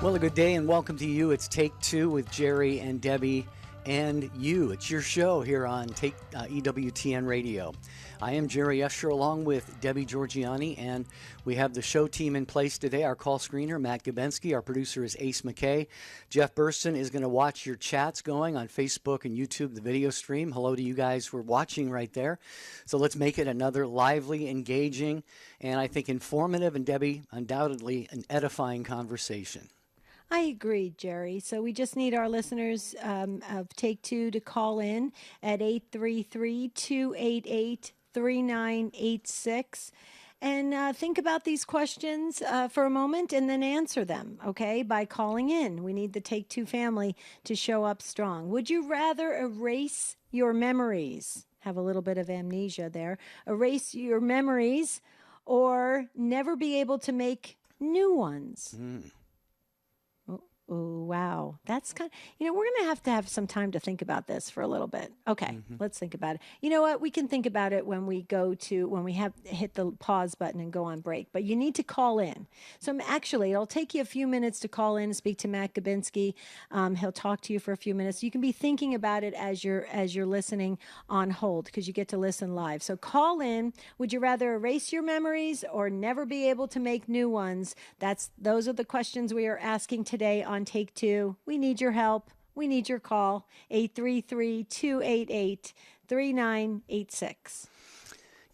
Well, a good day and welcome to you. It's Take Two with Jerry and Debbie and you. It's your show here on EWTN Radio. I am Jerry Escher along with Debbie Georgiani, and we have the show team in place today. Our call screener, Matt Gabensky. Our producer is Ace McKay. Jeff Burston is going to watch your chats going on Facebook and YouTube, the video stream. Hello to you guys who are watching right there. So let's make it another lively, engaging, and I think informative, and Debbie, undoubtedly an edifying conversation. I agree, Jerry. So we just need our listeners of Take Two to call in at 833-288-3986 and think about these questions for a moment and then answer them, okay, by calling in. We need the Take Two family to show up strong. Would you rather erase your memories? Have a little bit of amnesia there. Erase your memories or never be able to make new ones? Oh, wow. That's kind of, we're going to have some time to think about this for a little bit. Okay, Let's think about it. You know what? We can think about it when we have hit the pause button and go on break, but you need to call in. So actually, it'll take you a few minutes to call in and speak to Matt Gabensky. He'll talk to you for a few minutes. You can be thinking about it as you're listening on hold because you get to listen live. So call in. Would you rather erase your memories or never be able to make new ones? Those are the questions we are asking today on Take Two. We need your help. We need your call. 833-288-3986.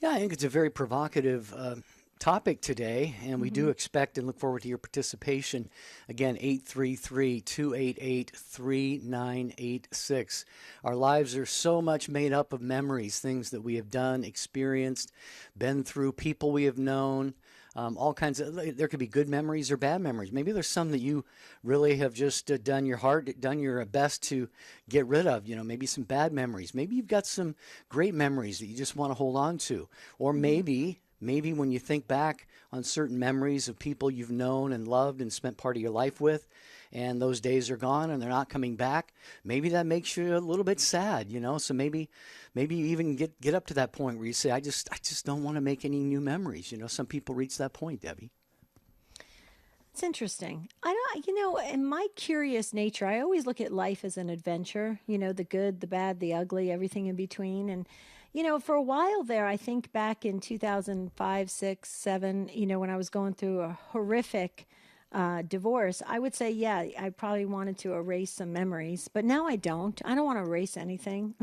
Yeah, I think it's a very provocative topic today, and we do expect and look forward to your participation. Again, 833-288-3986. Our lives are so much made up of memories, things that we have done, experienced, been through, people we have known. All kinds of, there could be good memories or bad memories. Maybe there's some that you really have just done your best to get rid of, maybe some bad memories. Maybe you've got some great memories that you just want to hold on to. Or maybe when you think back on certain memories of people you've known and loved and spent part of your life with, and those days are gone and they're not coming back, maybe that makes you a little bit sad, So maybe you even get up to that point where you say, I just don't want to make any new memories. Some people reach that point, Debbie. It's interesting. In my curious nature, I always look at life as an adventure, the good, the bad, the ugly, everything in between. And, for a while there, I think back in 2005, 6, 7, when I was going through a horrific divorce, I would say, yeah, I probably wanted to erase some memories, but now I don't. I don't want to erase anything.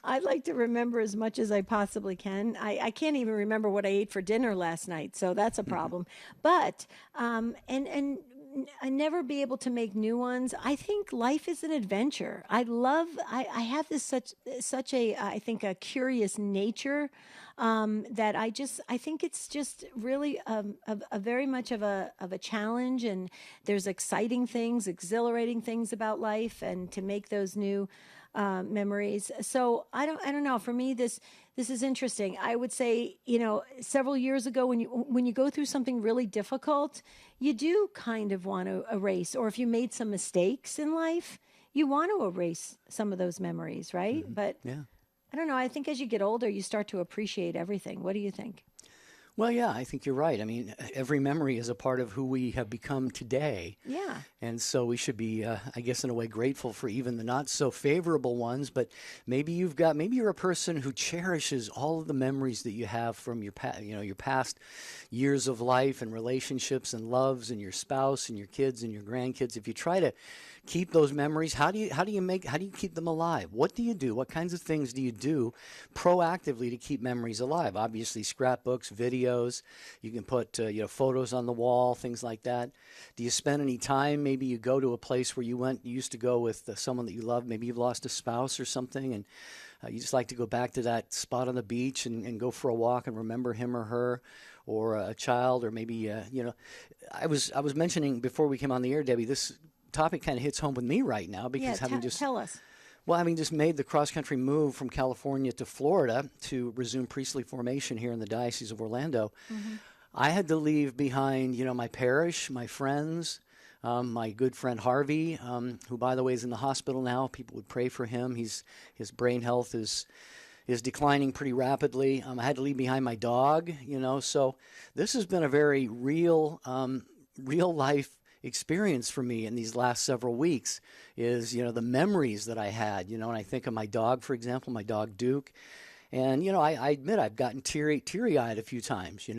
I'd like to remember as much as I possibly can. I can't even remember what I ate for dinner last night, so that's a problem. But and I never be able to make new ones. I think life is an adventure. I have this such a I think a curious nature that I think it's just really a very much of a challenge, and there's exciting things, exhilarating things about life, and to make those new memories. So I don't know. For me, this is interesting. I would say, several years ago, when you go through something really difficult, you do kind of want to erase, or if you made some mistakes in life, you want to erase some of those memories, right? But yeah. I don't know. I think as you get older, you start to appreciate everything. What do you think? Well, yeah, I think you're right. I mean, every memory is a part of who we have become today. Yeah. And so we should be, I guess, in a way, grateful for even the not so favorable ones. But maybe you're a person who cherishes all of the memories that you have from your past years of life and relationships and loves and your spouse and your kids and your grandkids. If you try to keep those memories, how do you keep them alive? What do you do? What kinds of things do you do proactively to keep memories alive? Obviously, scrapbooks, videos. You can put photos on the wall, things like that. Do you spend any time? Maybe you go to a place where you used to go with someone that you love. Maybe you've lost a spouse or something, and you just like to go back to that spot on the beach and go for a walk and remember him or her, or a child, or maybe I was mentioning before we came on the air, Debbie, this topic kind of hits home with me right now because tell us. Well, having just made the cross-country move from California to Florida to resume priestly formation here in the Diocese of Orlando, I had to leave behind, my parish, my friends, my good friend Harvey, who, by the way, is in the hospital now. People would pray for him. His brain health is declining pretty rapidly. I had to leave behind my dog, So this has been a very real life experience for me in these last several weeks is, the memories that I had, and I think of my dog, for example, my dog Duke. And, I admit I've gotten teary-eyed a few times,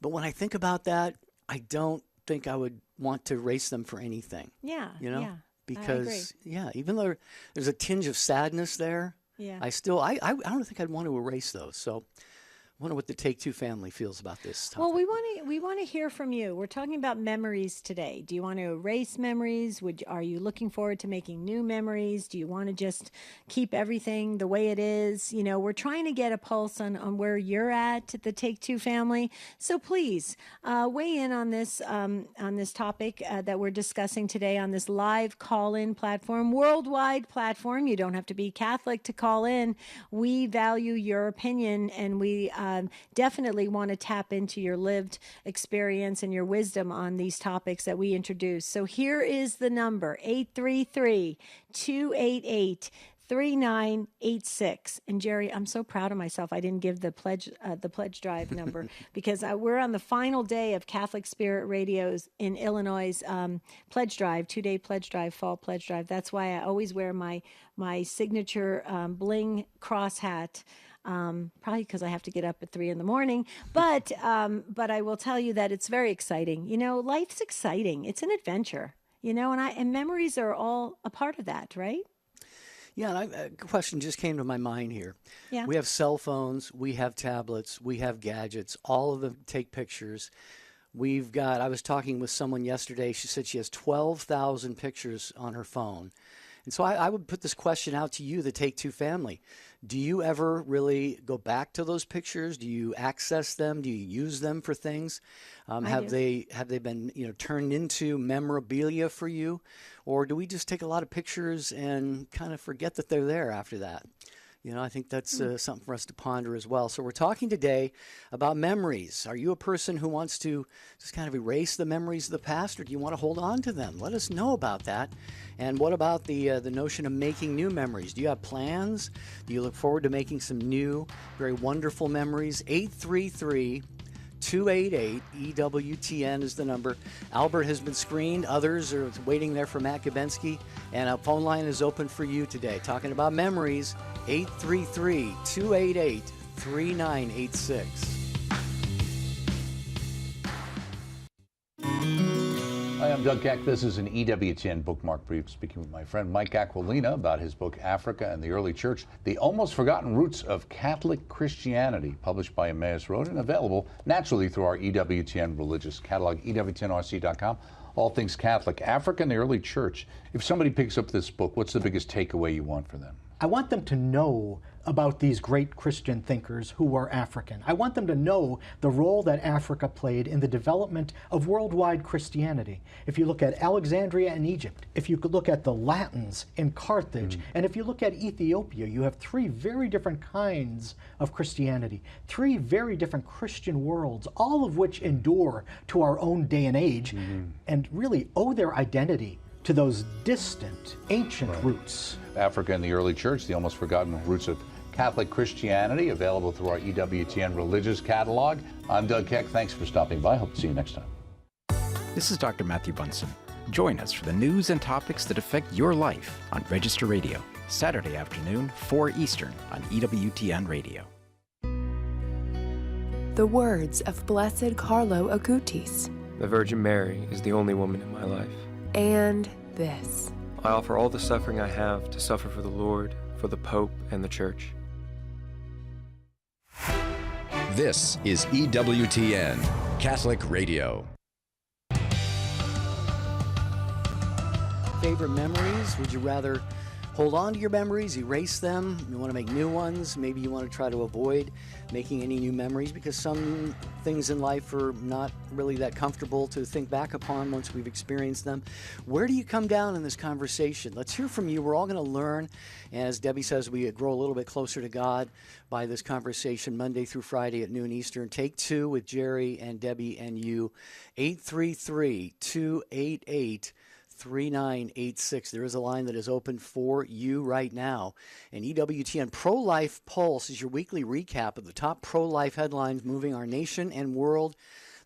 but when I think about that, I don't think I would want to erase them for anything. Yeah, yeah. Because, even though there's a tinge of sadness there, I don't think I'd want to erase those. So I wonder what the Take Two family feels about this topic. Well, we want to hear from you. We're talking about memories today. Do you want to erase memories? Are you looking forward to making new memories? Do you want to just keep everything the way it is? We're trying to get a pulse on where you're at the Take Two family. So please weigh in on this topic that we're discussing today on this live call-in platform, worldwide platform. You don't have to be Catholic to call in. We value your opinion, and we definitely want to tap into your lived experience and your wisdom on these topics that we introduce. So here is the number, 833-288-3986. And Jerry, I'm so proud of myself. I didn't give the pledge drive number because we're on the final day of Catholic Spirit Radio's in Illinois pledge drive, 2-day pledge drive, fall pledge drive. That's why I always wear my signature bling cross hat. Probably because I have to get up at 3 a.m. But I will tell you that it's very exciting. Life's exciting. It's an adventure. And memories are all a part of that, right? Yeah, and a question just came to my mind here. Yeah. We have cell phones, we have tablets, we have gadgets. All of them take pictures. I was talking with someone yesterday. She said she has 12,000 pictures on her phone. And so I would put this question out to you, the Take Two family. Do you ever really go back to those pictures? Do you access them? Do you use them for things? Have they been turned into memorabilia for you, or do we just take a lot of pictures and kind of forget that they're there after that? I think that's something for us to ponder as well. So we're talking today about memories. Are you a person who wants to just kind of erase the memories of the past, or do you want to hold on to them? Let us know about that. And what about the notion of making new memories? Do you have plans? Do you look forward to making some new, very wonderful memories? 833 288 EWTN is the number. Albert has been screened. Others are waiting there for Matt Gabensky. And a phone line is open for you today. Talking about memories, 833 288 3986. Hi, I'm Doug Keck. This is an EWTN bookmark brief, speaking with my friend Mike Aquilina about his book, Africa and the Early Church, The Almost Forgotten Roots of Catholic Christianity, published by Emmaus Road and available naturally through our EWTN religious catalog, EWTNRC.com. All things Catholic, Africa and the Early Church. If somebody picks up this book, what's the biggest takeaway you want for them? I want them to know about these great Christian thinkers who were African. I want them to know the role that Africa played in the development of worldwide Christianity. If you look at Alexandria and Egypt, if you could look at the Latins in Carthage, and if you look at Ethiopia, you have three very different kinds of Christianity, three very different Christian worlds, all of which endure to our own day and age, and really owe their identity to those distant, ancient roots. Africa and the Early Church, The Almost Forgotten Roots of Catholic Christianity, available through our EWTN religious catalog. I'm Doug Keck. Thanks for stopping by. Hope to see you next time. This is Dr. Matthew Bunson. Join us for the news and topics that affect your life on Register Radio, Saturday afternoon, 4 Eastern on EWTN Radio. The words of Blessed Carlo Acutis. The Virgin Mary is the only woman in my life. And this. I offer all the suffering I have to suffer for the Lord, for the Pope, and the Church. This is EWTN, Catholic Radio. Favorite memories? Would you rather hold on to your memories, erase them? You want to make new ones? Maybe you want to try to avoid making any new memories because some things in life are not really that comfortable to think back upon once we've experienced them. Where do you come down in this conversation? Let's hear from you. We're all going to learn. And as Debbie says, we grow a little bit closer to God by this conversation Monday through Friday at noon Eastern. Take two with Jerry and Debbie and you. 833-288 3986. There is a line that is open for you right now. And EWTN Pro-Life Pulse is your weekly recap of the top pro-life headlines moving our nation and world.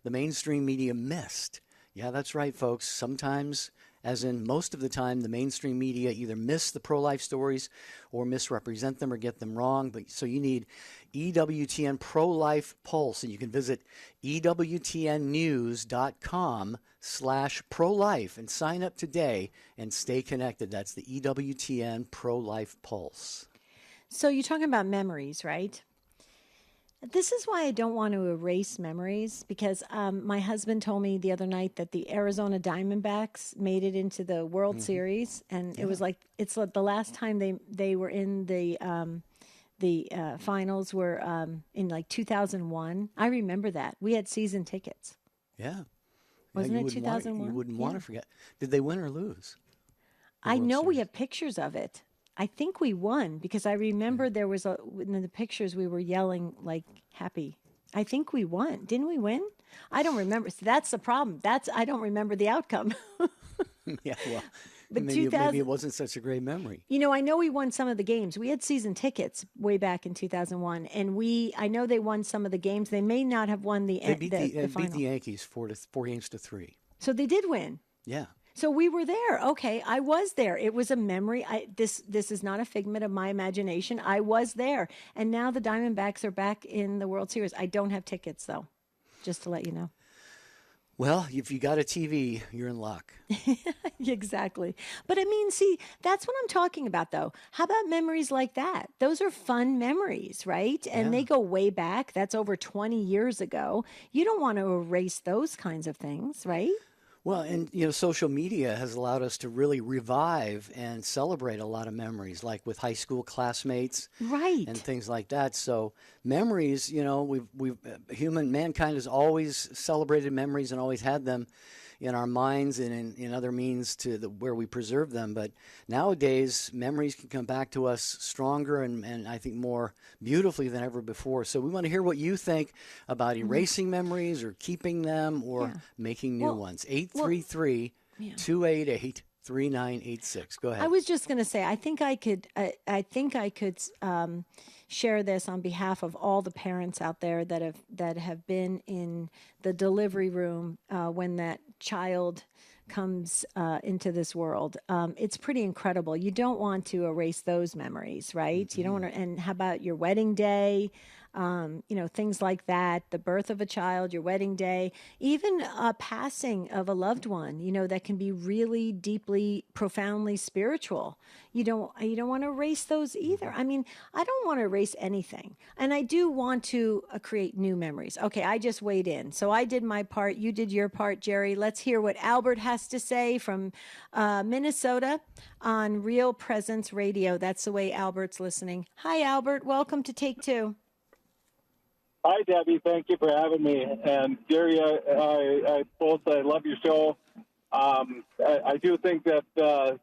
The mainstream media missed. Yeah, that's right, folks. Sometimes, as in most of the time, the mainstream media either miss the pro-life stories or misrepresent them or get them wrong. But so you need EWTN Pro-Life Pulse, and you can visit EWTNnews.com/pro-life and sign up today and stay connected. That's the EWTN Pro-Life Pulse. So you're talking about memories, right? This is why I don't want to erase memories, because my husband told me the other night that the Arizona Diamondbacks made it into the World Series, and it was like it's like the last time they were in the finals were in like 2001. I remember that. We had season tickets. Yeah. Wasn't it You 2001? wouldn't want to forget. Did they win or lose? I World know we Series? have pictures of it. I think we won because I remember there was in the pictures we were yelling like happy. I think we won. Didn't we win? I don't remember. So that's the problem. I don't remember the outcome. Yeah, well, But maybe 2000 it wasn't such a great memory. You know, I know we won some of the games. We had season tickets way back in 2001, and I know they won some of the games. They may not have won the They beat the beat final. the Yankees 4-3. So they did win. Yeah. So we were there. Okay, I was there. It was a memory. This is not a figment of my imagination. I was there. And now the Diamondbacks are back in the World Series. I don't have tickets though, just to let you know. Well, if you got a TV, you're in luck. Exactly. But I mean, see, that's what I'm talking about though. How about memories like that? Those are fun memories, right? And they go way back. That's over 20 years ago. You don't want to erase those kinds of things, right? Well, and social media has allowed us to really revive and celebrate a lot of memories, like with high school classmates, Right. and things like that. So memories, mankind has always celebrated memories and always had them in our minds and in other means where we preserve them. But nowadays, memories can come back to us stronger and I think more beautifully than ever before. So we want to hear what you think about erasing memories or keeping them or making new ones. 833-288-3986. Go ahead. I was just going to say, I think I could share this on behalf of all the parents out there that have been in the delivery room when that child comes into this world. It's pretty incredible. You don't want to erase those memories, right? You don't want to. And how about your wedding day? Things like that, the birth of a child, your wedding day, even a passing of a loved one, that can be really deeply, profoundly spiritual. You don't want to erase those either. I mean, I don't want to erase anything. And I do want to create new memories. Okay, I just weighed in. So I did my part. You did your part, Jerry. Let's hear what Albert has to say from Minnesota on Real Presence Radio. That's the way Albert's listening. Hi, Albert. Welcome to Take Two. Hi, Debbie. Thank you for having me. And Jerry, I love your show. I do think that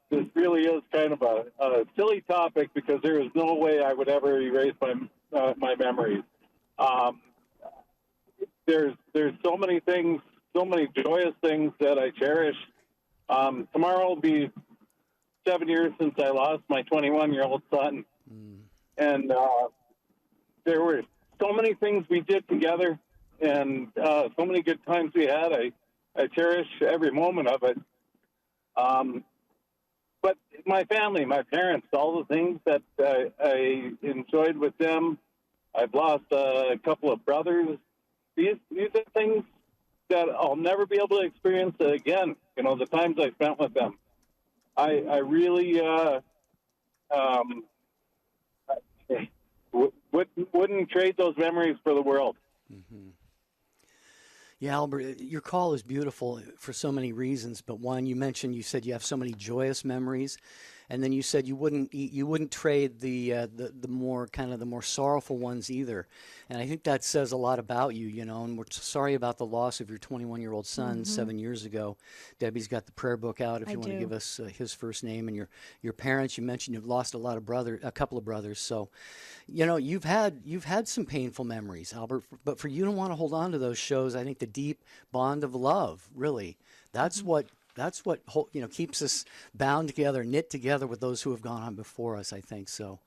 this really is kind of a silly topic because there is no way I would ever erase my memories. There's so many things, so many joyous things that I cherish. Tomorrow will be 7 years since I lost my 21-year-old son, and there were so many things we did together and so many good times we had. I cherish every moment of it. But my family, my parents, all the things that I enjoyed with them. I've lost a couple of brothers. These are things that I'll never be able to experience again. The times I spent with them. I really wouldn't trade those memories for the world. Mm-hmm. Yeah, Albert, your call is beautiful for so many reasons. But one, you said you have so many joyous memories, and then you said you wouldn't trade the more sorrowful ones either. And I think that says a lot about you, And we're sorry about the loss of your 21-year-old son 7 years ago. Debbie's got the prayer book out if you want to give us his first name, and your parents. You mentioned you've lost a couple of brothers. So, you've had some painful memories, Albert. But for you to want to hold on to those shows, I think the deep bond of love, really, that's what that's what keeps us bound together, knit together with those who have gone on before us, I think. So,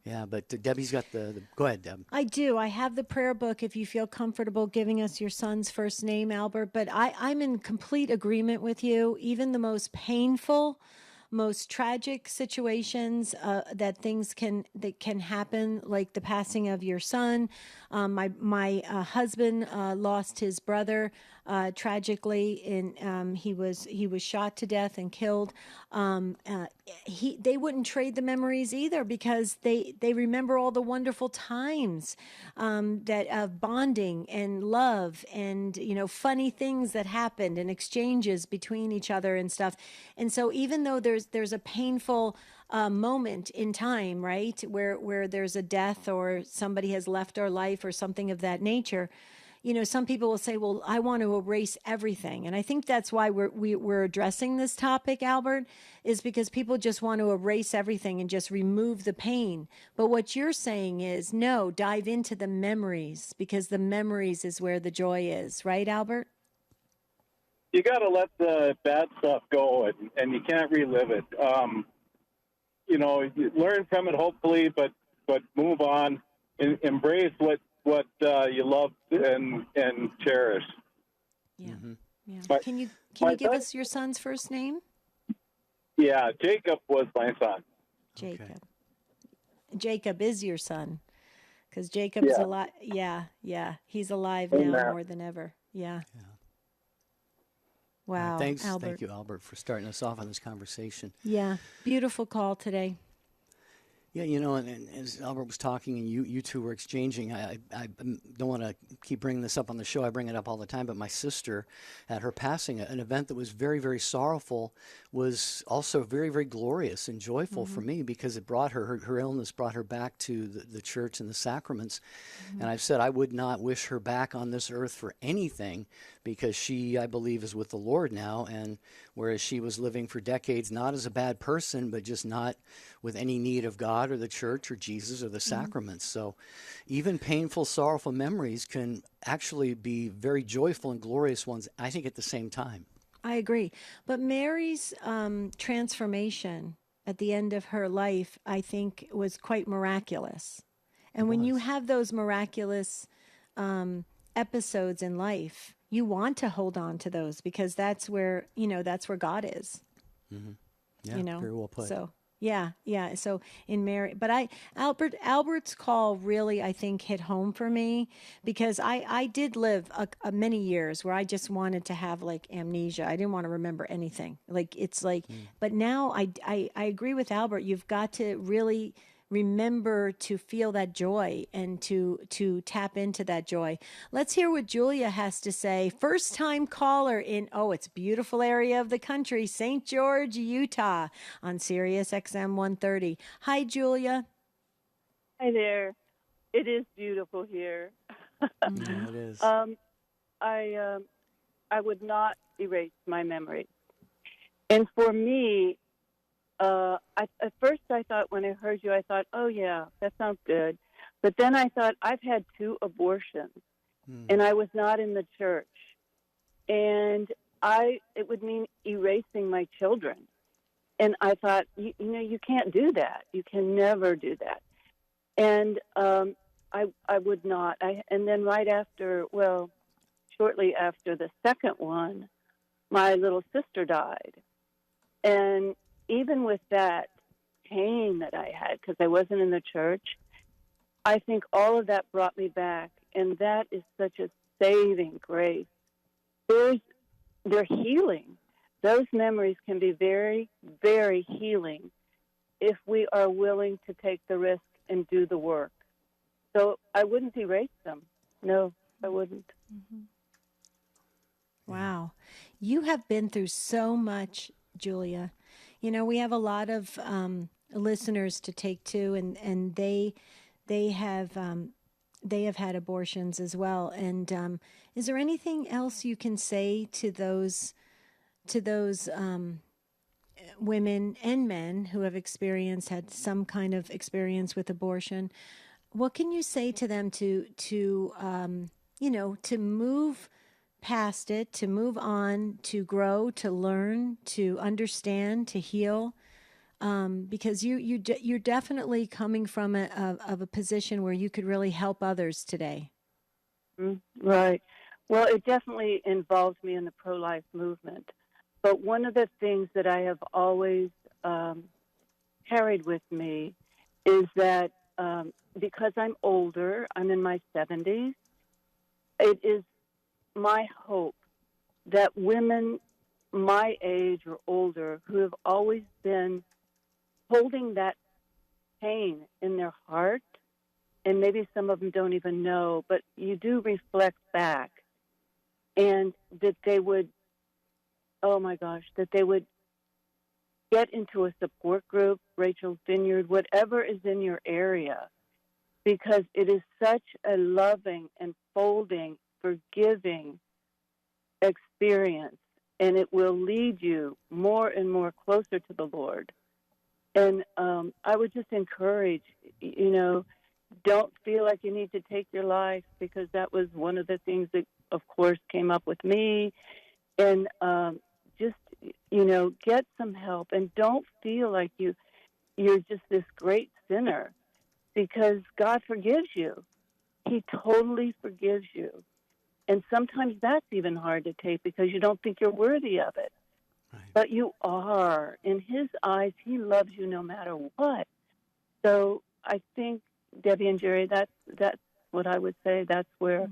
yeah, but Debbie's got the go ahead, Deb. I do. I have the prayer book if you feel comfortable giving us your son's first name, Albert. But I'm in complete agreement with you. Even the most painful, most tragic situations that can happen, like the passing of your son. My husband lost his brother tragically, and he was shot to death and killed. They wouldn't trade the memories either, because they remember all the wonderful times that of bonding and love and funny things that happened and exchanges between each other and stuff. And so even though there's a painful moment in time, right, where there's a death or somebody has left our life or something of that nature, some people will say, well, I want to erase everything. And I think that's why we're addressing this topic, Albert, is because people just want to erase everything and just remove the pain. But what you're saying is, no, dive into the memories, because the memories is where the joy is. Right, Albert? You got to let the bad stuff go, and you can't relive it. You learn from it, hopefully, but move on and embrace what you love and cherish. Yeah. Yeah. But can you give us your son's first name? Yeah, Jacob was my son. Jacob. Okay. Jacob is your son, because Jacob's alive. Yeah. He's alive now more than ever. Yeah. Wow. Thanks. Albert. Thank you, Albert, for starting us off on this conversation. Yeah. Beautiful call today. Yeah, and as Albert was talking and you two were exchanging, I don't want to keep bringing this up on the show. I bring it up all the time, but my sister, at her passing, an event that was very, very sorrowful, was also very, very glorious and joyful for me, because it brought her illness brought her back to the church and the sacraments. And I've said I would not wish her back on this earth for anything, because she, I believe, is with the Lord now. And whereas she was living for decades, not as a bad person, but just not with any need of God or the church or Jesus or the sacraments. So even painful, sorrowful memories can actually be very joyful and glorious ones, I think, at the same time. I agree. But Mary's transformation at the end of her life, I think, was quite miraculous. And when you have those miraculous episodes in life, you want to hold on to those, because that's where God is. Yeah, very well put. So yeah. So in Mary, but Albert's call really, I think, hit home for me, because I did live many years where I just wanted to have like amnesia. I didn't want to remember anything. Like it's like, but now I agree with Albert. You've got to really remember to feel that joy and to tap into that joy. Let's hear what Julia has to say. First time caller in, it's a beautiful area of the country, St. George, Utah, on Sirius XM 130. Hi, Julia. Hi there. It is beautiful here. Yeah, it is. I would not erase my memory. And for me, at first I thought, when I heard you, I thought, oh yeah, that sounds good. But then I thought, I've had 2 abortions, and I was not in the church. And it would mean erasing my children. And I thought, you can't do that. You can never do that. And I would not. And then shortly after the second one, my little sister died. And even with that pain that I had, because I wasn't in the church, I think all of that brought me back. And that is such a saving grace. They're healing. Those memories can be very, very healing if we are willing to take the risk and do the work. So I wouldn't erase them. No, I wouldn't. Wow. You have been through so much, Julia. We have a lot of listeners to take to, and they have had abortions as well. And is there anything else you can say to those women and men who have had some kind of experience with abortion? What can you say to them to move past it, to move on, to grow, to learn, to understand, to heal. Because you're definitely coming from a position where you could really help others today. Right. Well, it definitely involves me in the pro-life movement. But one of the things that I have always carried with me is that because I'm older, I'm in my 70s, it is my hope that women my age or older who have always been holding that pain in their heart, and maybe some of them don't even know, but you do reflect back, and that they would, oh my gosh, that they would get into a support group, Rachel's Vineyard, whatever is in your area, because it is such a loving and folding, forgiving experience, and it will lead you more and more closer to the Lord. And I would just encourage, don't feel like you need to take your life, because that was one of the things that, of course, came up with me. And just, get some help, and don't feel like you're just this great sinner, because God forgives you. He totally forgives you. And sometimes that's even hard to take because you don't think you're worthy of it. Right. But you are. In his eyes, he loves you no matter what. So I think, Debbie and Jerry, that's what I would say. That's where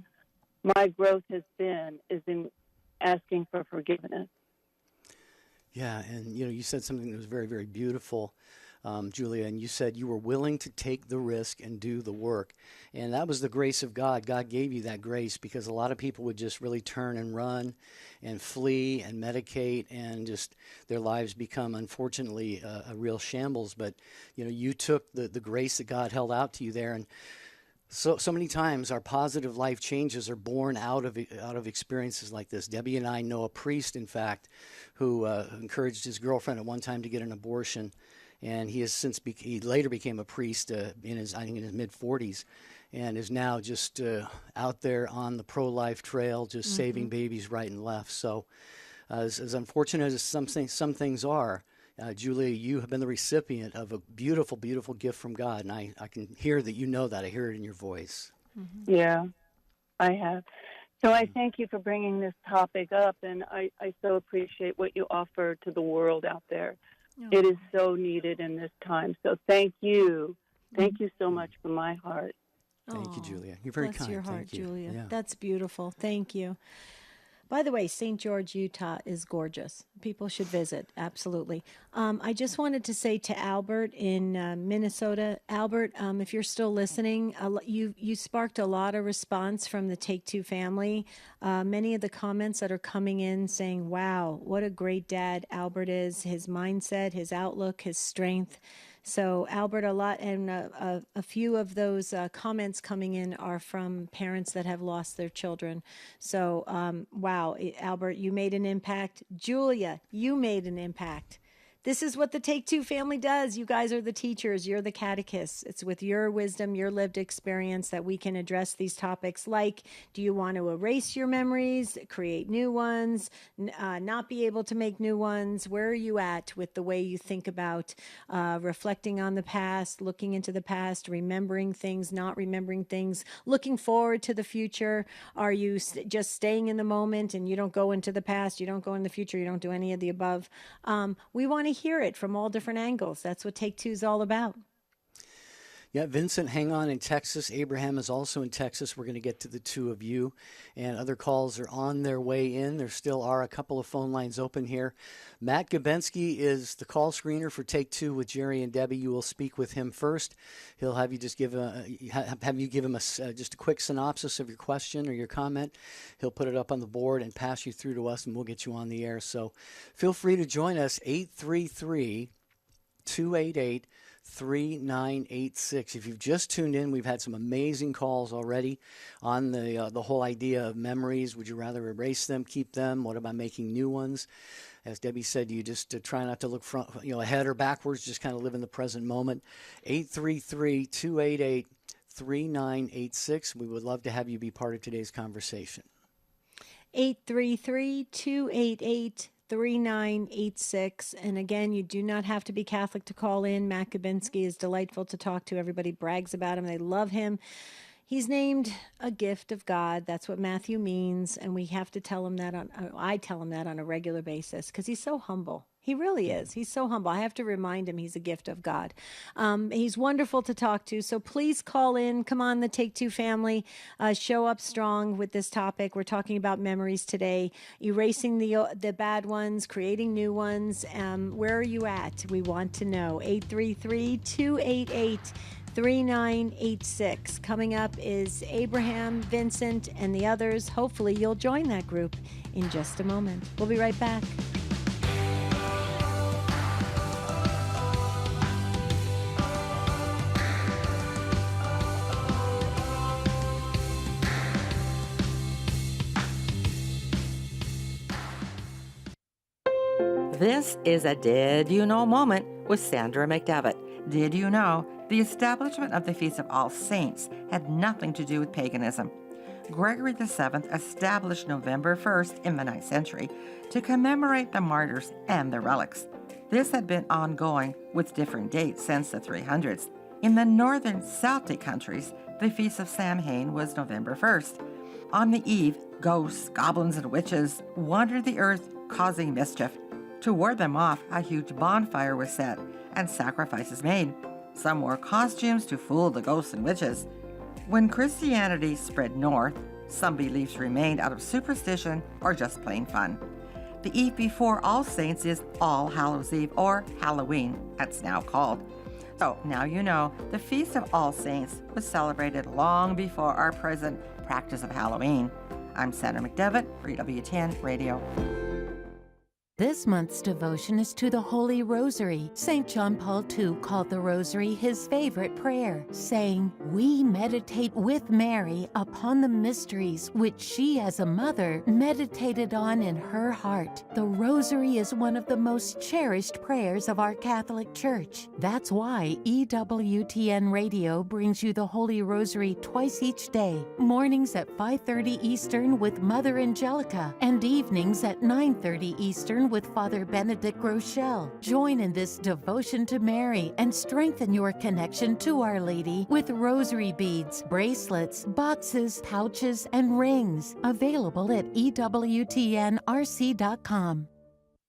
my growth has been, is in asking for forgiveness. Yeah, and you said something that was very, very beautiful, Julia, and you said you were willing to take the risk and do the work. And that was the grace of God. God gave you that grace, because a lot of people would just really turn and run and flee and medicate, and just their lives become, unfortunately, a real shambles. But, you took the grace that God held out to you there. And so many times our positive life changes are born out of experiences like this. Debbie and I know a priest, in fact, who encouraged his girlfriend at one time to get an abortion. And he has he later became a priest in his mid-40s, and is now just out there on the pro-life trail, just saving babies right and left. So as unfortunate as some things are, Julia, you have been the recipient of a beautiful, beautiful gift from God, and I can hear that you know that. I hear it in your voice. Mm-hmm. Yeah, I have. So I thank you for bringing this topic up, and I so appreciate what you offer to the world out there. Oh. It is so needed in this time. So thank you. Thank you so much from my heart. Thank you, Julia. You're very kind. Bless your heart, Thank you. Julia. Yeah. That's beautiful. Thank you. By the way, St. George, Utah is gorgeous. People should visit, absolutely. I just wanted to say to Albert in Minnesota, Albert, if you're still listening, you sparked a lot of response from the Take Two family. Many of the comments that are coming in saying, wow, what a great dad Albert is, his mindset, his outlook, his strength. So Albert, a lot, and a few of those comments coming in are from parents that have lost their children. So, wow, Albert, you made an impact. Julia, you made an impact. This is what the Take Two family does. You guys are the teachers. You're the catechists. It's with your wisdom, your lived experience that we can address these topics like, do you want to erase your memories, create new ones, not be able to make new ones? Where are you at with the way you think about reflecting on the past, looking into the past, remembering things, not remembering things, looking forward to the future? Are you just staying in the moment and you don't go into the past, you don't go in the future, you don't do any of the above? We want to hear it from all different angles. That's what Take Two is all about. Yeah, Vincent, hang on in Texas. Abraham is also in Texas. We're going to get to the two of you, and other calls are on their way in. There still are a couple of phone lines open here. Matt Gabensky is the call screener for Take Two with Jerry and Debbie. You will speak with him first. He'll have you just give him just a quick synopsis of your question or your comment. He'll put it up on the board and pass you through to us, and we'll get you on the air. So feel free to join us, 833-288-3986. If you've just tuned in, we've had some amazing calls already on the whole idea of memories. Would you rather erase them, keep them? What about making new ones? As Debbie said, you just try not to look ahead or backwards, just kind of live in the present moment. 833-288-3986. We would love to have you be part of today's conversation. 833-288-3986. And again, you do not have to be Catholic to call in. Matt Kubinski is delightful to talk to. Everybody brags about him. They love him. He's named a gift of God. That's what Matthew means. And we have to tell him that I tell him that on a regular basis because he's so humble. He really is. He's so humble. I have to remind him he's a gift of God. He's wonderful to talk to. So please call in. Come on, the Take Two family. Show up strong with this topic. We're talking about memories today, erasing the bad ones, creating new ones. Where are you at? We want to know. 833-288-3986. Coming up is Abraham, Vincent, and the others. Hopefully you'll join that group in just a moment. We'll be right back. This is a Did You Know moment with Sandra McDevitt. Did you know the establishment of the Feast of All Saints had nothing to do with paganism? Gregory VII established November 1st in the 9th century to commemorate the martyrs and their relics. This had been ongoing with different dates since the 300s. In the northern Celtic countries, the Feast of Samhain was November 1st. On the eve, ghosts, goblins, and witches wandered the earth, causing mischief. To ward them off, a huge bonfire was set and sacrifices made. Some wore costumes to fool the ghosts and witches. When Christianity spread north, some beliefs remained out of superstition or just plain fun. The eve before All Saints is All Hallows Eve, or Halloween, as now called. So now you know the Feast of All Saints was celebrated long before our present practice of Halloween. I'm Sandra McDevitt for EWTN Radio. This month's devotion is to the Holy Rosary. St. John Paul II called the Rosary his favorite prayer, saying, "We meditate with Mary upon the mysteries which she as a mother meditated on in her heart." The Rosary is one of the most cherished prayers of our Catholic Church. That's why EWTN Radio brings you the Holy Rosary twice each day, mornings at 5:30 Eastern with Mother Angelica, and evenings at 9:30 Eastern with Father Benedict Rochelle. Join in this devotion to Mary and strengthen your connection to Our Lady with rosary beads, bracelets, boxes, pouches, and rings. Available at EWTNRC.com.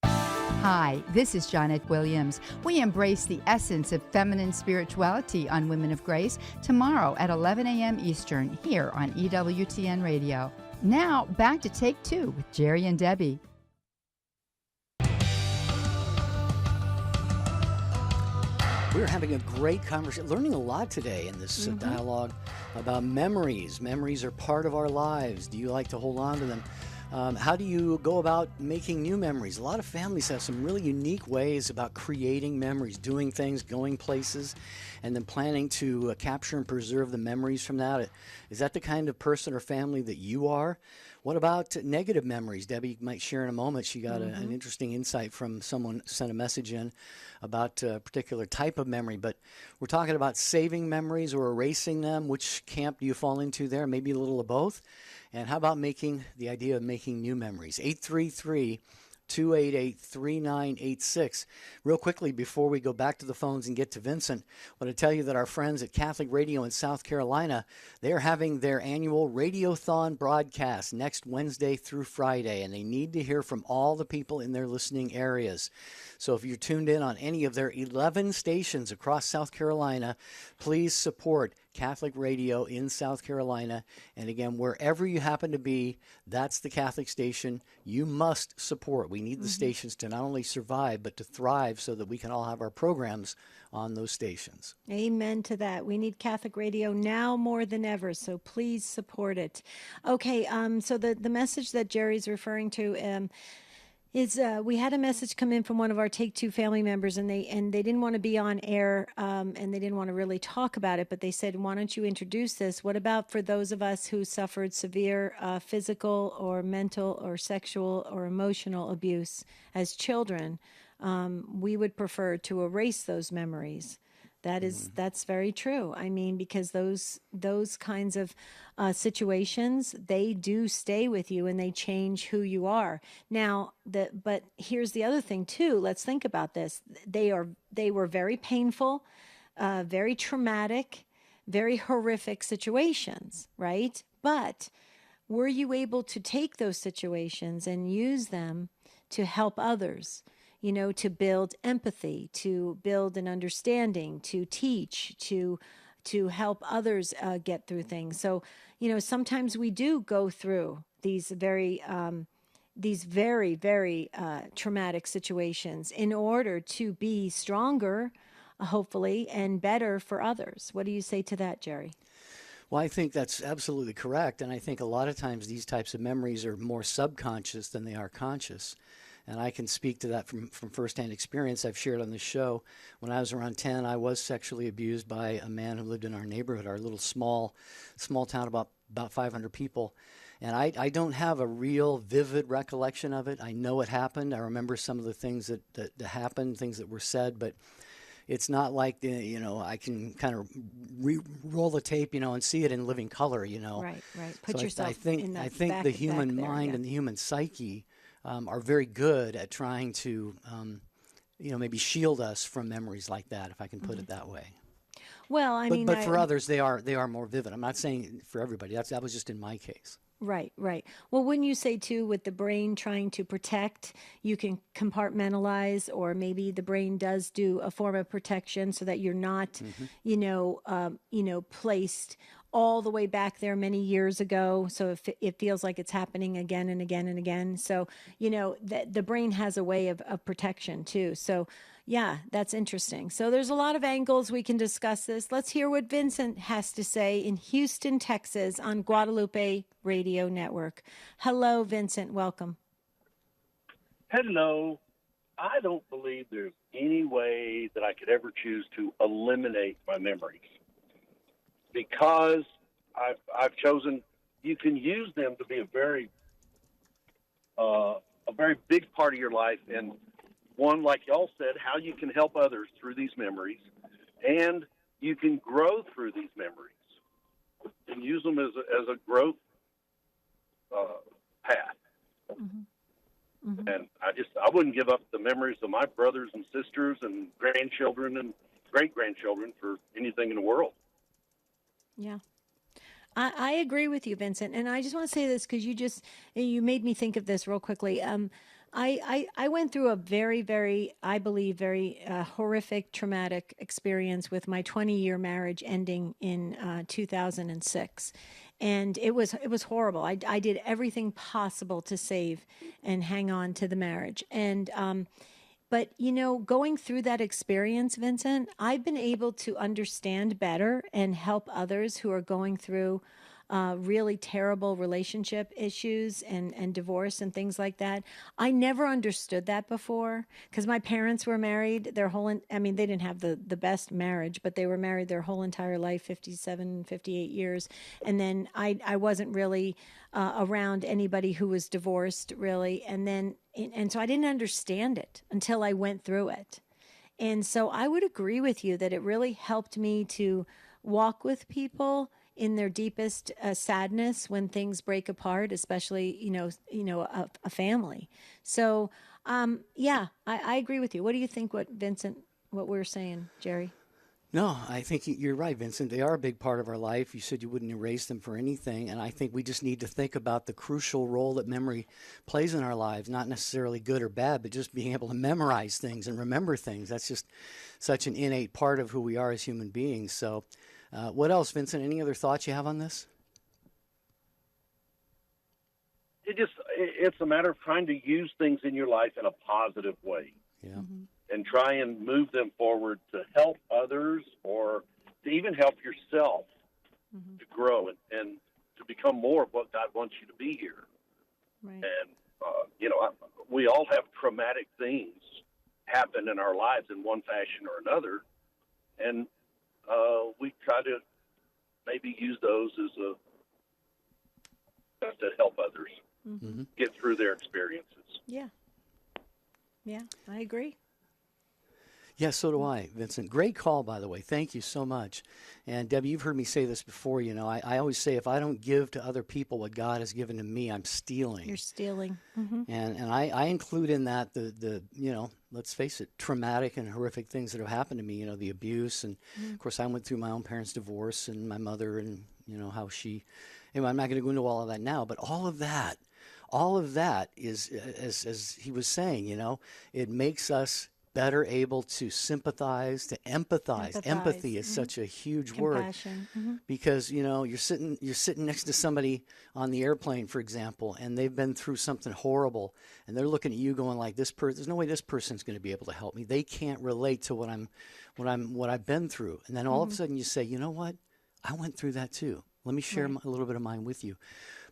Hi, this is Janet Williams. We embrace the essence of feminine spirituality on Women of Grace tomorrow at 11 a.m. Eastern here on EWTN Radio. Now, back to Take Two with Jerry and Debbie. We're having a great conversation, learning a lot today in this dialogue about memories. Memories are part of our lives. Do you like to hold on to them? How do you go about making new memories? A lot of families have some really unique ways about creating memories, doing things, going places, and then planning to capture and preserve the memories from that. Is that the kind of person or family that you are? What about negative memories? Debbie might share in a moment. She got an interesting insight from someone sent a message in about a particular type of memory. But we're talking about saving memories or erasing them. Which camp do you fall into there? Maybe a little of both. And how about the idea of making new memories? 833-288-3986. Real quickly, before we go back to the phones and get to Vincent, I want to tell you that our friends at Catholic Radio in South Carolina, they are having their annual Radiothon broadcast next Wednesday through Friday, and they need to hear from all the people in their listening areas. So if you're tuned in on any of their 11 stations across South Carolina, please support Catholic Radio in South Carolina. And again, wherever you happen to be, that's the Catholic station you must support. We need the stations to not only survive, but to thrive so that we can all have our programs on those stations. Amen to that. We need Catholic Radio now more than ever, so please support it. Okay, so the message that Jerry's referring to is we had a message come in from one of our Take Two family members, and they didn't want to be on air, and they didn't want to really talk about it, but they said, why don't you introduce this? What about for those of us who suffered severe physical or mental or sexual or emotional abuse as children? We would prefer to erase those memories. That's very true. I mean, because those kinds of situations, they do stay with you and they change who you are. Now, but here's the other thing too. Let's think about this. They were very painful, very traumatic, very horrific situations, right? But were you able to take those situations and use them to help others? To build empathy, to build an understanding, to teach, to help others get through things. So, sometimes we do go through these very, very traumatic situations in order to be stronger, hopefully, and better for others. What do you say to that, Jerry? Well, I think that's absolutely correct. And I think a lot of times these types of memories are more subconscious than they are conscious. And I can speak to that from firsthand experience. I've shared on this show. When I was around 10, I was sexually abused by a man who lived in our neighborhood, our little small town, about 500 people. And I don't have a real vivid recollection of it. I know it happened. I remember some of the things that happened, things that were said, but it's not like, I can kind of roll the tape, and see it in living color, Right. Put so yourself in the I think the human mind and the human psyche are very good at trying to, maybe shield us from memories like that, if I can put it that way. Well, but for others, they are more vivid. I'm not saying for everybody. That was just in my case. Right. Well, wouldn't you say too, with the brain trying to protect, you can compartmentalize, or maybe the brain does do a form of protection so that you're not, placed all the way back there many years ago. So if it feels like it's happening again and again and again. So, the brain has a way of protection too. So yeah, that's interesting. So there's a lot of angles we can discuss this. Let's hear what Vincent has to say in Houston, Texas on Guadalupe Radio Network. Hello, Vincent. Welcome. Hello. I don't believe there's any way that I could ever choose to eliminate my memories, because I've chosen, you can use them to be a very big part of your life, and one, like y'all said, how you can help others through these memories, and you can grow through these memories and use them as a growth path. Mm-hmm. Mm-hmm. And I wouldn't give up the memories of my brothers and sisters and grandchildren and great-grandchildren for anything in the world. Yeah. I agree with you, Vincent. And I just want to say this because you made me think of this real quickly. I went through a very, very, I believe, very horrific, traumatic experience with my 20-year marriage ending in 2006. And it was horrible. I did everything possible to save and hang on to the marriage. And but, going through that experience, Vincent, I've been able to understand better and help others who are going through really terrible relationship issues and divorce and things like that. I never understood that before because my parents were married they didn't have the best marriage, but they were married their whole entire life, 57, 58 years. And then I wasn't really around anybody who was divorced, really. And so I didn't understand it until I went through it. And so I would agree with you that it really helped me to walk with people in their deepest sadness when things break apart, especially, a family. So, I agree with you. What do you think what we're saying, Jerry? No, I think you're right, Vincent. They are a big part of our life. You said you wouldn't erase them for anything. And I think we just need to think about the crucial role that memory plays in our lives, not necessarily good or bad, but just being able to memorize things and remember things. That's just such an innate part of who we are as human beings. So what else, Vincent? Any other thoughts you have on this? It's a matter of trying to use things in your life in a positive way. Yeah. Mm-hmm. And try and move them forward to help others or to even help yourself to grow and to become more of what God wants you to be here. Right. And, we all have traumatic things happen in our lives in one fashion or another. And we try to maybe use those to help others get through their experiences. Yeah. Yeah, I agree. Yeah, so do I, Vincent. Great call, by the way. Thank you so much. And Debbie, you've heard me say this before. I always say if I don't give to other people what God has given to me, I'm stealing. You're stealing. Mm-hmm. And I include in that the let's face it, traumatic and horrific things that have happened to me. The abuse, and of course I went through my own parents' divorce and my mother, and how she. Anyway, I'm not going to go into all of that now, but all of that is, as he was saying, it makes us better able to sympathize, to empathize. Empathy is such a huge word, because you're sitting next to somebody on the airplane, for example, and they've been through something horrible, and they're looking at you going like, there's no way this person's going to be able to help me. They can't relate to what I've been through. And then all of a sudden you say, you know what? I went through that too. Let me share a little bit of mine with you.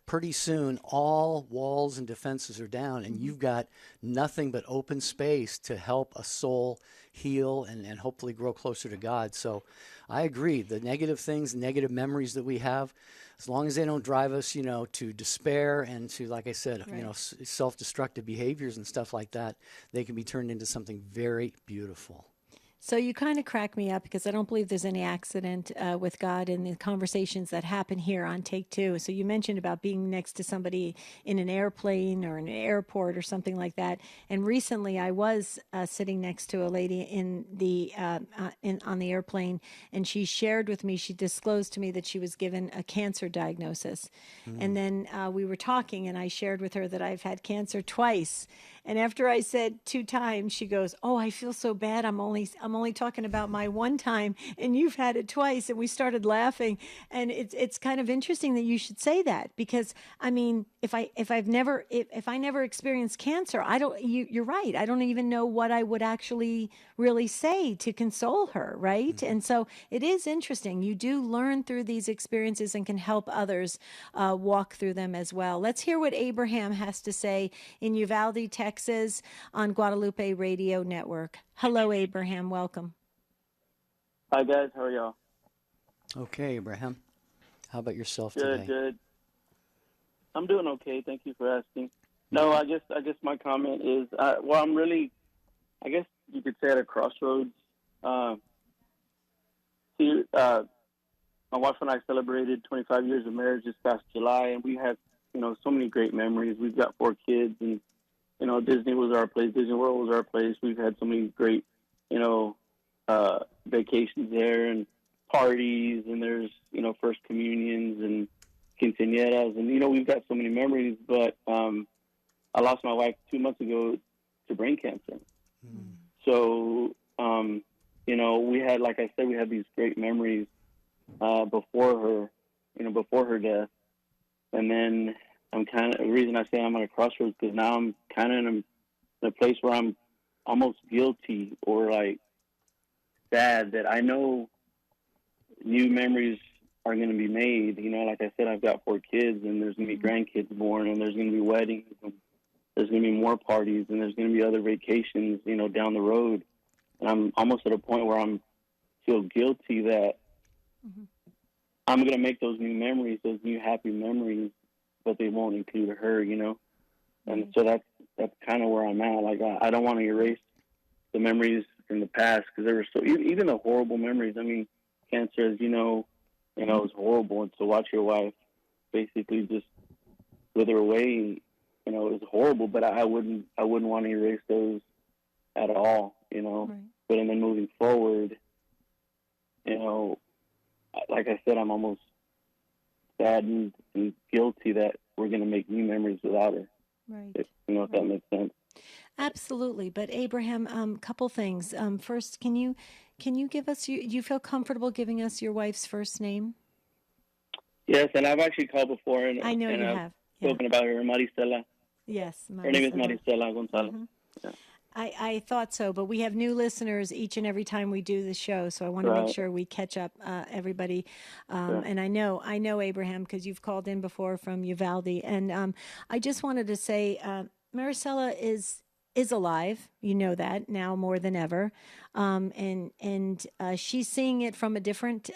Pretty soon, all walls and defenses are down, and you've got nothing but open space to help a soul heal and hopefully grow closer to God. So I agree. The negative things, negative memories that we have, as long as they don't drive us, to despair and to, like I said, self-destructive behaviors and stuff like that, they can be turned into something very beautiful. So you kind of crack me up, because I don't believe there's any accident with God in the conversations that happen here on Take Two. So you mentioned about being next to somebody in an airplane or in an airport or something like that. And recently I was sitting next to a lady on the airplane, and she shared with me, she disclosed to me that she was given a cancer diagnosis. And then we were talking, and I shared with her that I've had cancer twice. And after I said 2 times, she goes, "Oh, I feel so bad. I'm only talking about my 1 time, and you've had it twice." And we started laughing. And it's kind of interesting that you should say that, because I mean, if I never experienced cancer, you're right. I don't even know what I would actually really say to console her, right? And so it is interesting. You do learn through these experiences and can help others walk through them as well. Let's hear what Abraham has to say in Uvalde, Texas, on Guadalupe Radio Network. Hello, Abraham. Welcome. Hi, guys. How are y'all? Okay, Abraham. How about yourself today? Good. I'm doing okay. Thank you for asking. No, I guess my comment is, I'm really, I guess you could say, at a crossroads. My wife and I celebrated 25 years of marriage this past July, and we had, so many great memories. We've got 4 kids, and Disney was our place. Disney World was our place. We've had so many great, vacations there and parties, and there's, first communions and quinceañeras, and, we've got so many memories. But I lost my wife 2 months ago to brain cancer. So, we had, like I said, we had these great memories before her death. And then the reason I say I'm at a crossroads, because now I'm kind of in a place where I'm almost guilty or like sad that I know new memories are going to be made. Like I said, I've got 4 kids, and there's going to be grandkids born, and there's going to be weddings, and there's going to be more parties, and there's going to be other vacations, down the road. And I'm almost at a point where I feel guilty that I'm going to make those new memories, those new happy memories, but they won't include her, And so that's kind of where I'm at. Like, I don't want to erase the memories from the past, because they were so, even the horrible memories. I mean, cancer, as it was horrible. And to watch your wife basically just wither away, it was horrible. But I wouldn't want to erase those at all, Right. But then moving forward, like I said, I'm almost saddened and guilty that we're going to make new memories without her. Right. If that makes sense. Absolutely. But Abraham, couple things. First, can you give us, do you feel comfortable giving us your wife's first name? Yes, and I've actually called before, and I know and you I've have spoken about her, Maricela. Yes, Maricela. Her name is Maricela Gonzalez. Yeah. I thought so, but we have new listeners each and every time we do the show, so I want to make sure we catch up everybody. And I know Abraham, because you've called in before from Uvalde, and I just wanted to say, Maricela is is alive. You know that now more than ever, and she's seeing it from a different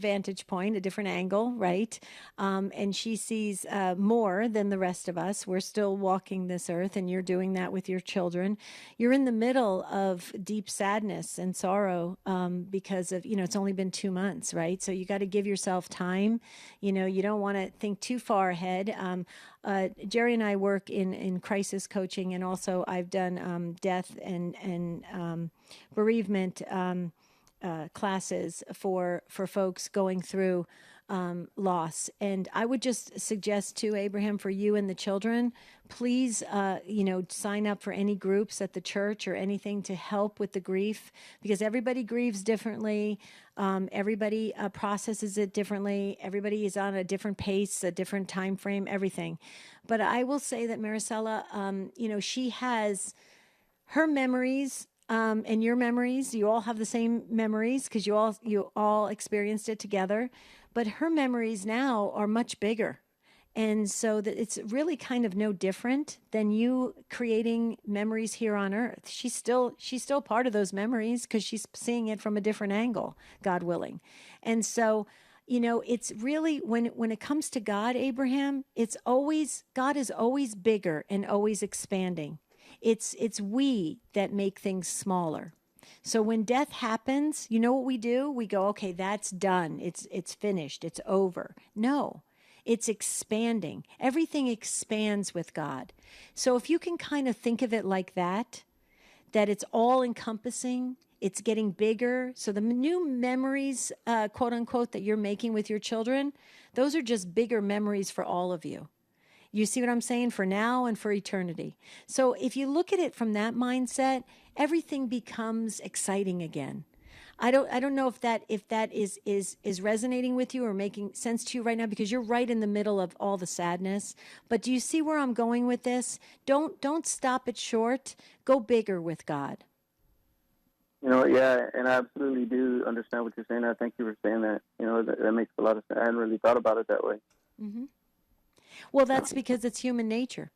vantage point, a different angle, right? And she sees more than the rest of us. We're still walking this earth, and you're doing that with your children. You're in the middle of deep sadness and sorrow because of, it's only been 2 months, right? So you got to give yourself time. You don't want to think too far ahead. Jerry and I work in crisis coaching, and also I've done death and bereavement classes for folks going through loss. And I would just suggest to Abraham, for you and the children, please, sign up for any groups at the church or anything to help with the grief, because everybody grieves differently. Everybody processes it differently. Everybody is on a different pace, a different time frame, everything. But I will say that Maricela, she has her memories and your memories. You all have the same memories because you all experienced it together. But her memories now are much bigger. And so that it's really kind of no different than you creating memories here on earth. She's still part of those memories because she's seeing it from a different angle, God willing. And so, it's really, when it comes to God, Abraham, God is always bigger and always expanding. It's we that make things smaller. So when death happens, you know what we do? We go, okay, that's done. It's finished. It's over. No, it's expanding. Everything expands with God. So if you can kind of think of it like that it's all encompassing, it's getting bigger. So the new memories, quote unquote, that you're making with your children, those are just bigger memories for all of you. You see what I'm saying? For now and for eternity. So if you look at it from that mindset, everything becomes exciting again. I don't know if that is resonating with you or making sense to you right now, because you're right in the middle of all the sadness. But do you see where I'm going with this? Don't stop it short. Go bigger with God. Yeah, and I absolutely do understand what you're saying. I thank you for saying that. That makes a lot of sense. I hadn't really thought about it that way. Mm-hmm. Well, that's because it's human nature.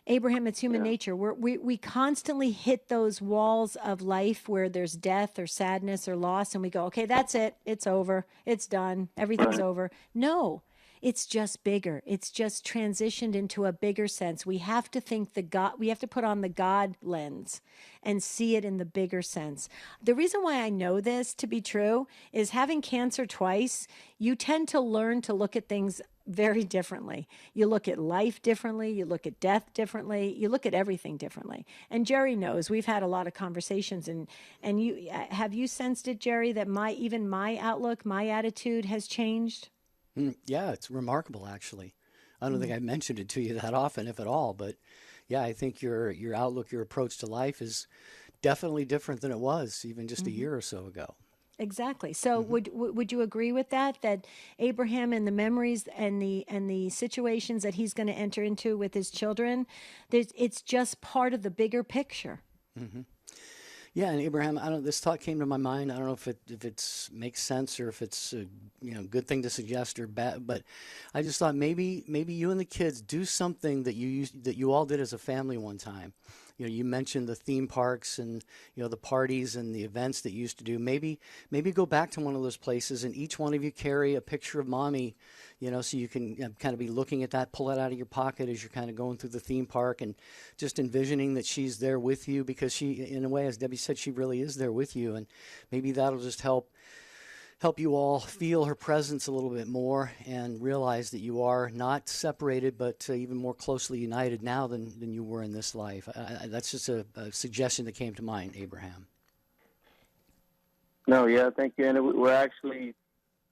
Abraham, it's human nature. We constantly hit those walls of life where there's death or sadness or loss, and we go, okay, that's it. It's over. It's done. Everything's over. No, it's just bigger. It's just transitioned into a bigger sense. We have to think we have to put on the God lens and see it in the bigger sense. The reason why I know this to be true is, having cancer twice, you tend to learn to look at things very differently. You look at life differently. You look at death differently. You look at everything differently. And Jerry knows. We've had a lot of conversations, and you have you sensed it, Jerry, that even my outlook, my attitude has changed? Yeah, it's remarkable, actually. I don't think I mentioned it to you that often, if at all, but yeah, I think your outlook, your approach to life is definitely different than it was even just a year or so ago. Exactly. So would you agree with that Abraham and the memories and the situations that he's going to enter into with his children, it's just part of the bigger picture? Mm-hmm. Yeah, and Abraham, this thought came to my mind. I don't know if it makes sense or if it's a good thing to suggest or bad, but I just thought maybe you and the kids do something that you all did as a family one time. You mentioned the theme parks and the parties and the events that you used to do. Maybe go back to one of those places and each one of you carry a picture of mommy, so you can kind of be looking at that, pull it out of your pocket as you're kind of going through the theme park and just envisioning that she's there with you, because she, in a way, as Debbie said, she really is there with you, and maybe that'll just help you all feel her presence a little bit more and realize that you are not separated, but even more closely united now than you were in this life. That's just a suggestion that came to mind, Abraham. No, yeah, thank you. And we're actually,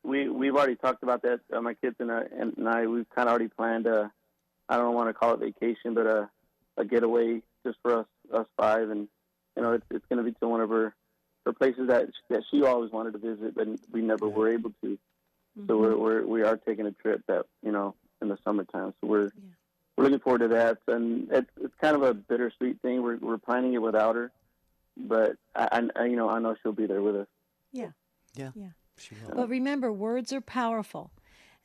we've already talked about that. My kids and I, we've kind of already planned I don't want to call it vacation, but a getaway just for us five. And, it's going to be to one of her places that she always wanted to visit, but we never were able to. Mm-hmm. So we are taking a trip that, in the summertime. So we're looking forward to that. And it's kind of a bittersweet thing. We're planning it without her, but I know she'll be there with us. Yeah. Yeah. Yeah. But remember, words are powerful.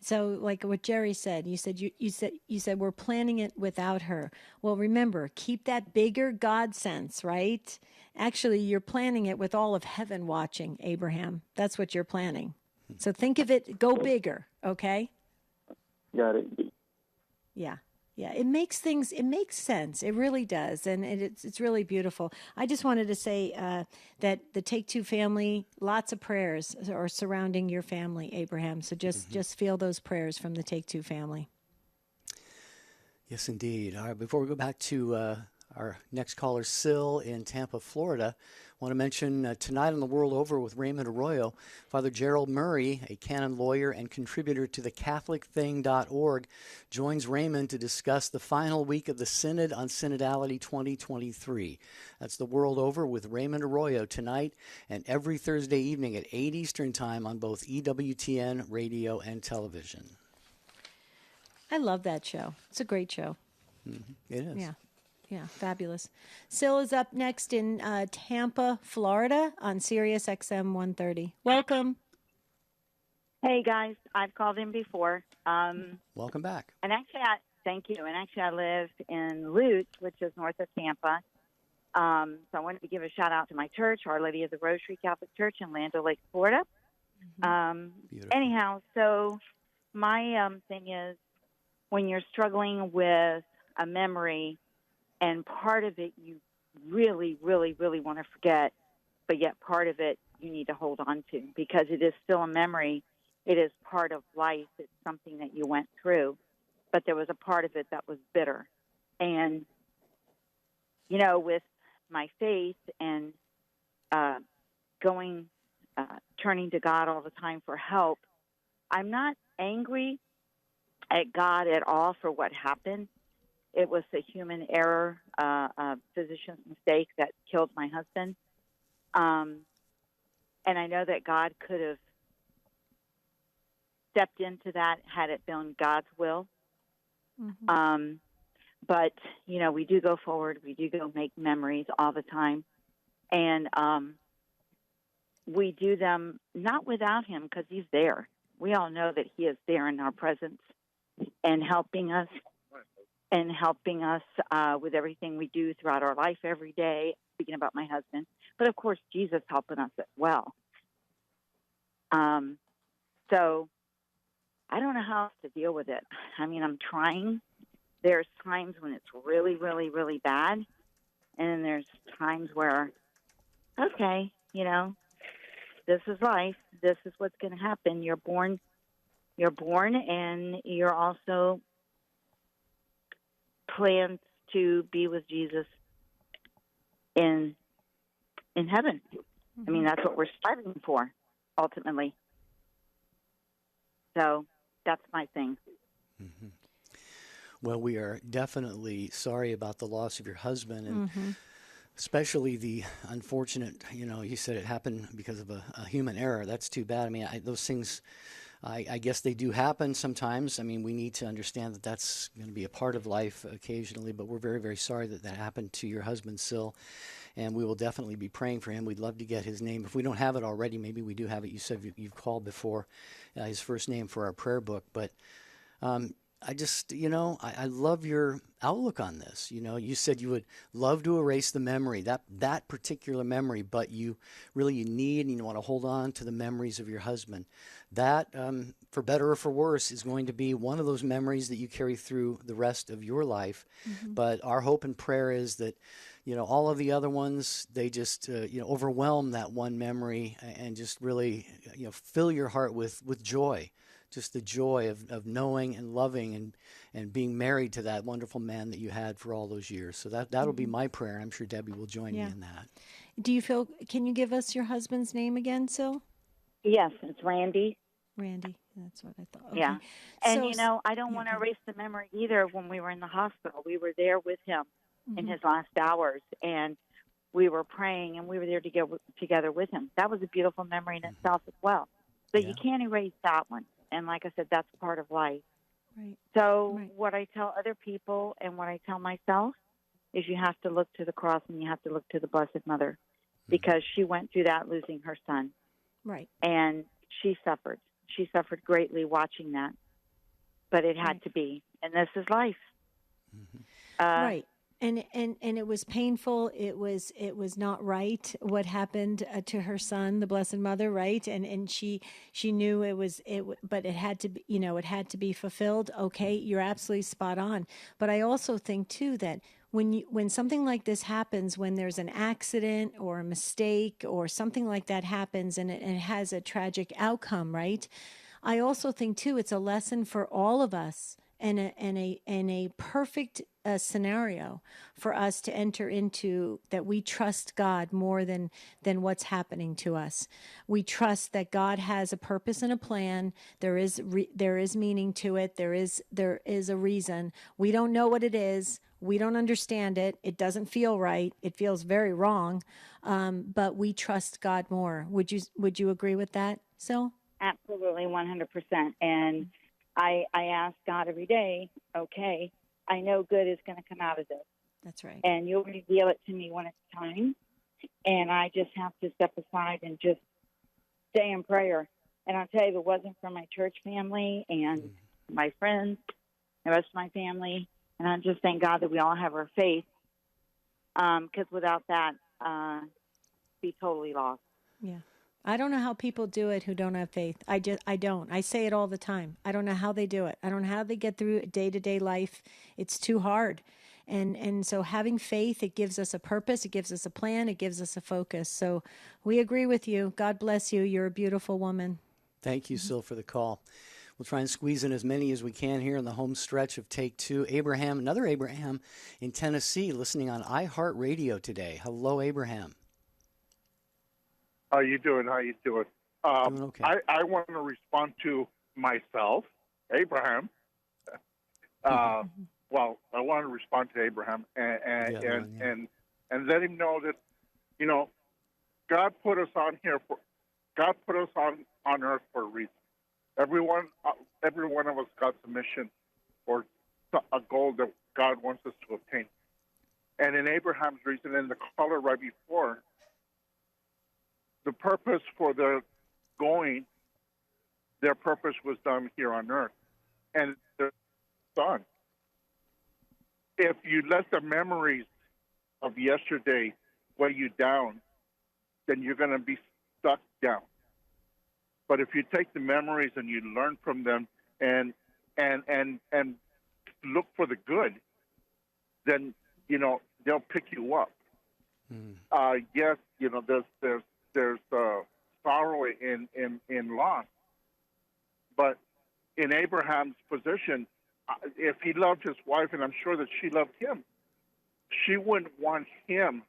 So, like what Jerry said, you said we're planning it without her. Well, remember, keep that bigger God sense, right? Actually, you're planning it with all of heaven watching, Abraham. That's what you're planning. So think of it, go bigger, okay? Got it. Yeah. Yeah, it makes sense. It really does. And it's really beautiful. I just wanted to say that the Take Two family, lots of prayers are surrounding your family, Abraham. So just feel those prayers from the Take Two family. Yes, indeed. All right, before we go back to our next caller, Syl in Tampa, Florida, I want to mention tonight on The World Over with Raymond Arroyo, Father Gerald Murray, a canon lawyer and contributor to the CatholicThing.org, joins Raymond to discuss the final week of the Synod on Synodality 2023. That's The World Over with Raymond Arroyo tonight and every Thursday evening at 8 Eastern Time on both EWTN radio and television. I love that show. It's a great show. It is. Yeah. Yeah, fabulous. Syl is up next in Tampa, Florida on Sirius XM 130. Welcome. Hey, guys. I've called in before. Welcome back. And actually, thank you. And actually, I live in Lutz, which is north of Tampa. So I wanted to give a shout-out to my church, Our Lady of the Rosary Catholic Church in Land O'Lakes, Florida. Anyhow, so my thing is when you're struggling with a memory, and part of it you really, really, really want to forget, but yet part of it you need to hold on to because it is still a memory. It is part of life. It's something that you went through, but there was a part of it that was bitter. And, you know, with my faith and turning to God all the time for help, I'm not angry at God at all for what happened. It was a human error, a physician's mistake that killed my husband. And I know that God could have stepped into that had it been God's will. But, you know, we do go forward. We do go make memories all the time. And we do them not without him because he's there. We all know that he is there in our presence and helping us with everything we do throughout our life every day, speaking about my husband. But, of course, Jesus helping us as well. So I don't know how else to deal with it. I mean, I'm trying. There's times when it's really, really, really bad. And then there's times where, okay, you know, this is life. This is what's going to happen. You're born, and you're also plans to be with Jesus in heaven. I mean, that's what we're striving for, ultimately. So that's my thing. Well, we are definitely sorry about the loss of your husband, and especially the unfortunate, you know, you said it happened because of a human error. That's too bad. I mean, those things, I guess they do happen sometimes. I mean, we need to understand that that's going to be a part of life occasionally, but we're very, very sorry that that happened to your husband, Syl, and we will definitely be praying for him. We'd love to get his name. If we don't have it already, maybe we do have it. You said you've called before, his first name for our prayer book, but I just, you know, I love your outlook on this. You know, you said you would love to erase the memory, that particular memory, but you need and you want to hold on to the memories of your husband. That, for better or for worse, is going to be one of those memories that you carry through the rest of your life. But our hope and prayer is that, you know, all of the other ones, they just, you know, overwhelm that one memory and just really, you know, fill your heart with joy. Just the joy of knowing and loving and being married to that wonderful man that you had for all those years. So that'll be my prayer. I'm sure Debbie will join me in that. Do you feel, can you give us your husband's name again, Syl? Yes, it's Randy. Randy, that's what I thought. Okay. Yeah. And, So, you know, I don't want to erase the memory either. When we were in the hospital, we were there with him in his last hours, and we were praying, and we were there together with him. That was a beautiful memory in itself as well. So you can't erase that one. And like I said, that's part of life. Right. So what I tell other people and what I tell myself is you have to look to the cross and you have to look to the Blessed Mother because she went through that losing her son. Right. And she suffered. She suffered greatly watching that. but it had to be, and this is life. Right. And it was painful. It was not right what happened to her son, the Blessed Mother, right? And she knew but it had to be, it had to be fulfilled. Okay, you're absolutely spot on. But I also think too that when something like this happens, when there's an accident or a mistake or something like that happens and it has a tragic outcome, right? I also think too it's a lesson for all of us and a perfect scenario for us to enter into, that we trust God more than what's happening to us. We trust that God has a purpose and a plan. There is meaning to it. There is a reason. We don't know what it is. We don't understand it. It doesn't feel right. It feels very wrong. But we trust God more. Would you agree with that, Sil? Absolutely, 100%. And I ask God every day, okay, I know good is going to come out of this. That's right. And you'll reveal it to me when it's time. And I just have to step aside and just stay in prayer. And I'll tell you, if it wasn't for my church family and my friends, the rest of my family, and I just thank God that we all have our faith, because without that, be totally lost. Yeah. I don't know how people do it who don't have faith. I don't. I say it all the time. I don't know how they do it. I don't know how they get through day-to-day life. It's too hard. And so having faith, it gives us a purpose, it gives us a plan, it gives us a focus. So we agree with you. God bless you. You're a beautiful woman. Thank you, Sil, for the call. We'll try and squeeze in as many as we can here in the home stretch of Take Two. Another Abraham in Tennessee, listening on iHeartRadio today. Hello, Abraham. How you doing? Doing okay. I want to respond to myself, Abraham. Well, I want to respond to Abraham and let him know that, God put us on here God put us on earth for a reason. Every one of us got a mission or a goal that God wants us to obtain. And in Abraham's reason, in the caller right before, the purpose for their purpose was done here on earth. And they're done. If you let the memories of yesterday weigh you down, then you're going to be stuck down. But if you take the memories and you learn from them and look for the good, then, they'll pick you up. Yes, there's sorrow in loss. But in Abraham's position, if he loved his wife, and I'm sure that she loved him, she wouldn't want him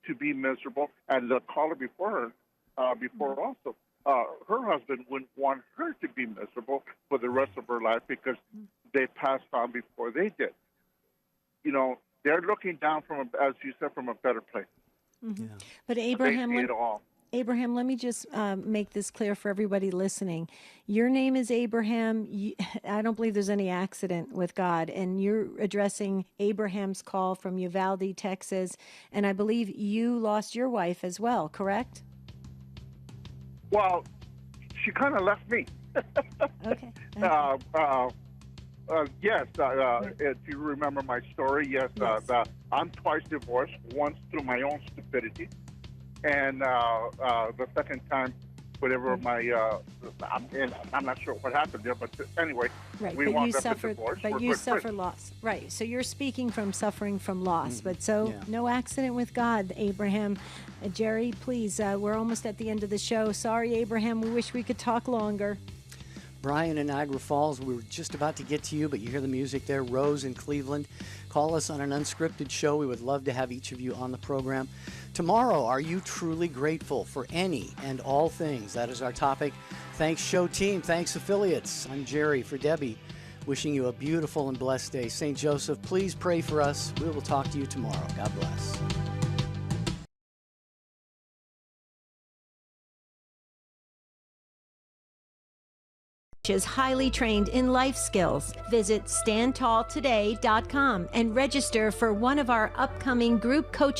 to be miserable. And the caller before also, her husband wouldn't want her to be miserable for the rest of her life because they passed on before they did. They're looking down as you said, from a better place. Mm-hmm. Yeah. But Abraham, they see it all. Abraham, let me just make this clear for everybody listening. Your name is Abraham. I don't believe there's any accident with God. And you're addressing Abraham's call from Uvalde, Texas. And I believe you lost your wife as well, correct? Well, she kind of left me. Okay. Yes, if you remember my story, yes. I'm twice divorced, once through my own stupidity. And the second time, whatever I'm not sure what happened there, but anyway, right. we wound up in divorce. But you suffered loss, right? So you're speaking from suffering from loss, no accident with God, Abraham. Jerry, please, we're almost at the end of the show. Sorry, Abraham, we wish we could talk longer. Brian in Niagara Falls, we were just about to get to you, but you hear the music there. Rose in Cleveland. Call us on an unscripted show. We would love to have each of you on the program. Tomorrow, are you truly grateful for any and all things? That is our topic. Thanks, show team. Thanks, affiliates. I'm Jerry for Debbie. Wishing you a beautiful and blessed day. St. Joseph, please pray for us. We will talk to you tomorrow. God bless. Is highly trained in life skills. Visit standtalltoday.com and register for one of our upcoming group coaching